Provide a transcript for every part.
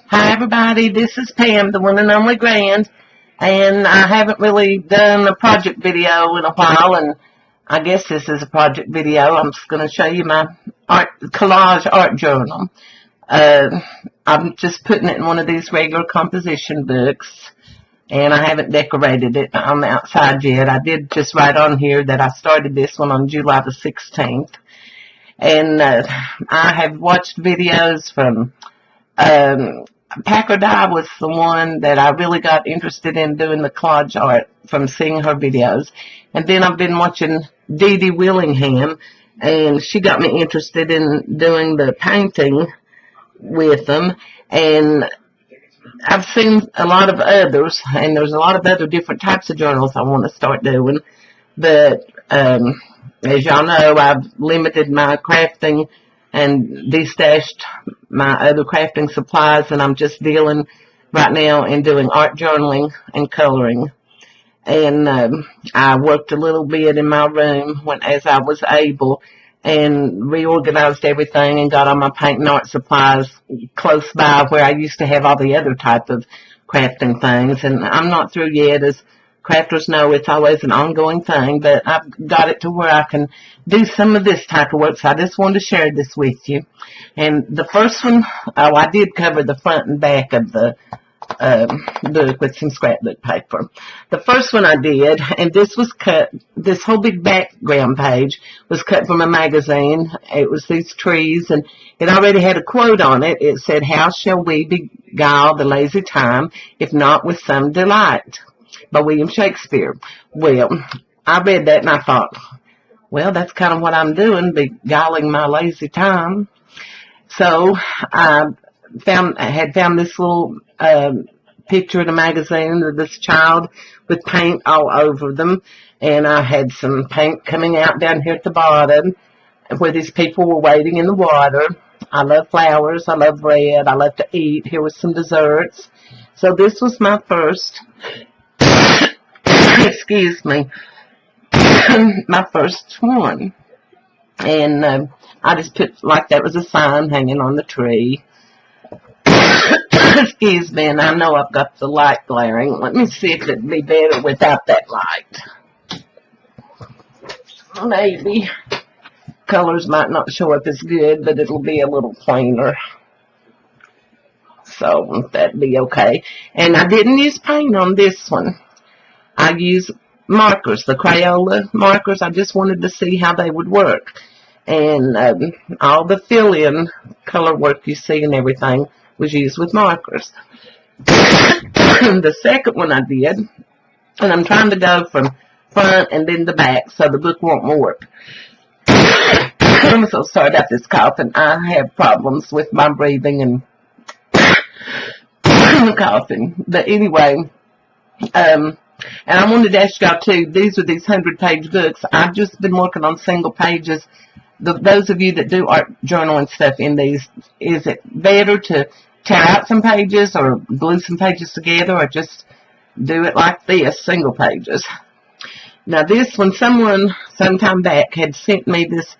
Hi everybody, this is Pam, the one and only Grand, and I haven't really done a project video in a while, and I guess this is a project video. I'm just going to show you my collage art journal. I'm just putting it in one of these regular composition books, and I haven't decorated it on the outside yet. I did just write on here that I started this one on July the 16th, and I have watched videos from Packer Dye was the one that I really got interested in doing the collage art from seeing her videos. And then I've been watching Dee Dee Willingham, and she got me interested in doing the painting with them. And I've seen a lot of others, and there's a lot of other different types of journals I want to start doing. But as y'all know, I've limited my crafting and destashed my other crafting supplies, and I'm just dealing right now in doing art journaling and coloring. And I worked a little bit in my room as I was able, and reorganized everything and got all my paint and art supplies close by where I used to have all the other type of crafting things. And I'm not through yet. As crafters know, it's always an ongoing thing, but I've got it to where I can do some of this type of work, so I just wanted to share this with you. And the first one, I did cover the front and back of the book with some scrapbook paper. The first one I did, and this was cut, this whole big background page was cut from a magazine. It was these trees, and it already had a quote on it. It said, "How shall we beguile the lazy time, if not with some delight?" by William Shakespeare. Well, I read that and I thought, well, that's kind of what I'm doing, beguiling my lazy time. So I had found this little picture in a magazine of this child with paint all over them, and I had some paint coming out down here at the bottom where these people were waiting in the water. I love flowers, I love bread, I love to eat. Here was some desserts. So this was my first excuse me, my first one. And I just put like that was a sign hanging on the tree. Excuse me, and I know I've got the light glaring. Let me see if it'd be better without that light. Maybe. Colors might not show up as good, but it'll be a little plainer. So that'd be okay. And I didn't use paint on this one. I use markers, the Crayola markers. I just wanted to see how they would work. And all the fill-in color work you see and everything was used with markers. The second one I did, and I'm trying to go from front and then the back so the book won't warp. I'm so sorry about this coughing. I have problems with my breathing and coughing. But anyway, and I wanted to ask y'all too, these are these 100-page books. I've just been working on single pages. Those of you that do art journal and stuff in these, is it better to tear out some pages or glue some pages together, or just do it like this, single pages? Now this one, someone sometime back had sent me this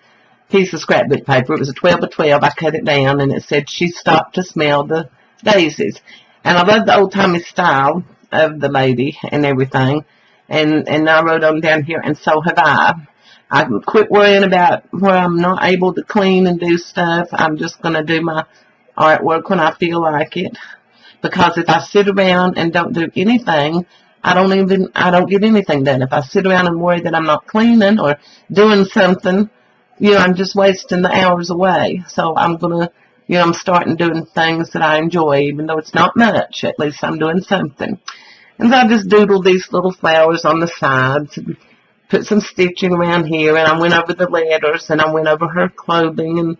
piece of scrapbook paper. It was a 12 by 12. I cut it down and it said, "She stopped to smell the daisies." And I love the old-timey style of the lady and everything, and I wrote on down here, "And so have I." I quit worrying about where I'm not able to clean and do stuff. I'm just going to do my artwork when I feel like it, because if I sit around and don't do anything, I don't get anything done. If I sit around and worry that I'm not cleaning or doing something, I'm just wasting the hours away. So I'm gonna, I'm starting doing things that I enjoy, even though it's not much. At least I'm doing something. And so I just doodled these little flowers on the sides, and put some stitching around here, and I went over the letters, and I went over her clothing and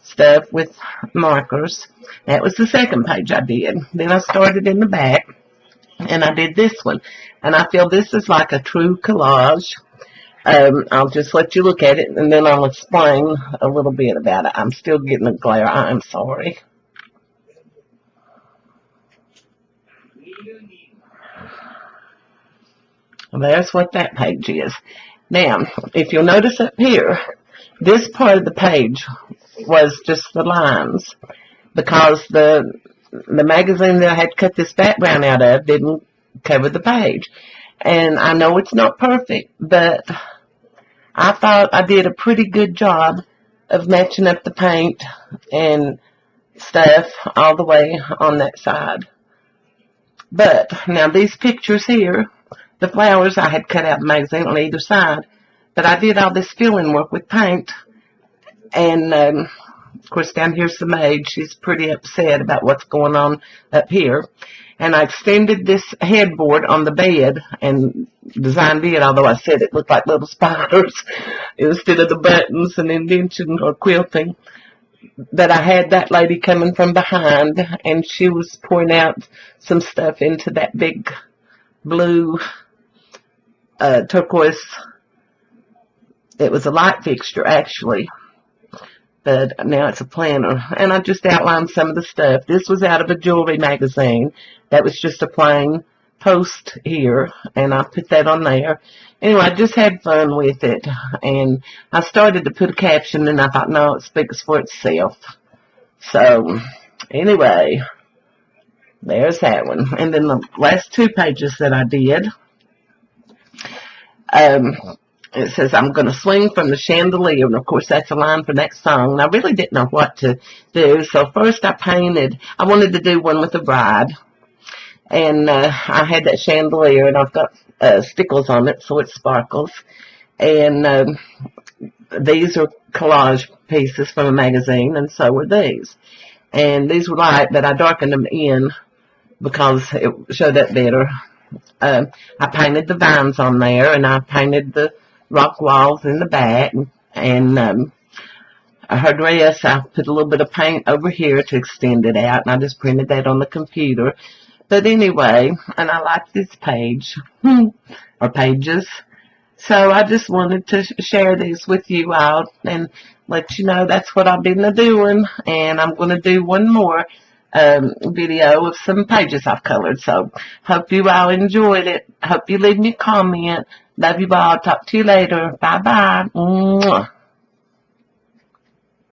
stuff with markers. That was the second page I did. Then I started in the back, and I did this one. And I feel this is like a true collage. I'll just let you look at it, and then I'll explain a little bit about it. I'm still getting a glare. I'm sorry. That's what that page is. Now, if you'll notice up here, this part of the page was just the lines, because the the magazine that I had cut this background out of didn't cover the page. And I know it's not perfect, but I thought I did a pretty good job of matching up the paint and stuff all the way on that side. But now these pictures here, the flowers I had cut out the magazine on either side, but I did all this filling work with paint. And of course down here's the maid. She's pretty upset about what's going on up here. And I extended this headboard on the bed and designed it, although I said it looked like little spiders instead of the buttons and indention or quilting. But I had that lady coming from behind, and she was pouring out some stuff into that big blue turquoise. It was a light fixture, actually, but now it's a planner. And I just outlined some of the stuff. This was out of a jewelry magazine. That was just a plain post here, and I put that on there. Anyway, I just had fun with it, and I started to put a caption, and I thought, no, it speaks for itself. So, anyway, there's that one. And then the last 2 pages that I did, it says, I'm going to swing from the chandelier. And, of course, that's a line for that song. And I really didn't know what to do. So, first I wanted to do one with the bride. And I had that chandelier, and I've got stickles on it, so it sparkles. And these are collage pieces from a magazine, and so are these. And these were light, but I darkened them in because it showed up better. I painted the vines on there, and I painted the rock walls in the back. And her dress, I put a little bit of paint over here to extend it out, and I just printed that on the computer. But anyway, and I like this page, or pages. So I just wanted to share these with you all and let you know that's what I've been doing. And I'm going to do one more video of some pages I've colored. So hope you all enjoyed it. Hope you leave me a comment. Love you all. Talk to you later. Bye-bye.